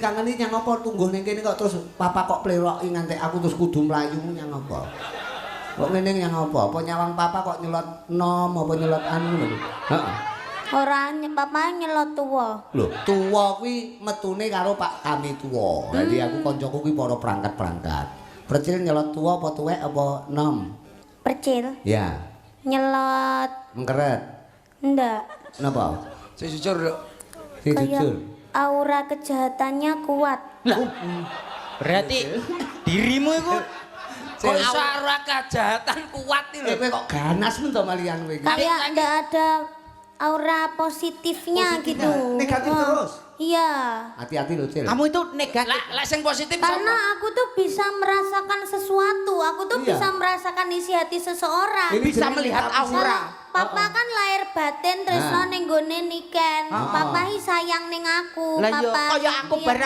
dikangeni nyang apa tungguh ning kene kok terus papa kok pleroki nganti aku terus kudu mlayu nyang apa? Kok ngene nyang apa? Apa nyawang papa kok nyelot nom apa nyelot anu lho. Heeh. Ora papa nyelot tuwa. Lho, tuwa kuwi metune karo Pak Kami tuwa. Dadi aku kancaku kuwi para perangkat-perangkat. Percil nyelot tuwa apa tuwek apa nom? Percil. Ya. Nyelot. Mengkeret. Ndak. Napa? Sing jujur, Dok. Si jujur. Aura kejahatannya kuat. Berarti dirimu itu Kok iso ora kejahatan kuat iki lho. Kowe kok ganas men to malian kowe iki. Kayak ndak ada aura positifnya gitu. Negatif terus. Iya. Hati-hati lho, Cil. kamu itu negatif. Lek sing positif Karena aku tuh bisa merasakan sesuatu. Aku tuh Iya. bisa merasakan isi hati seseorang. Ini Bisa jenenge melihat kita aura. Papa kan lahir batin tresno ning gone Niken. Papa hi sayang ning aku. Lah yo Papa. kaya aku Iya. bareng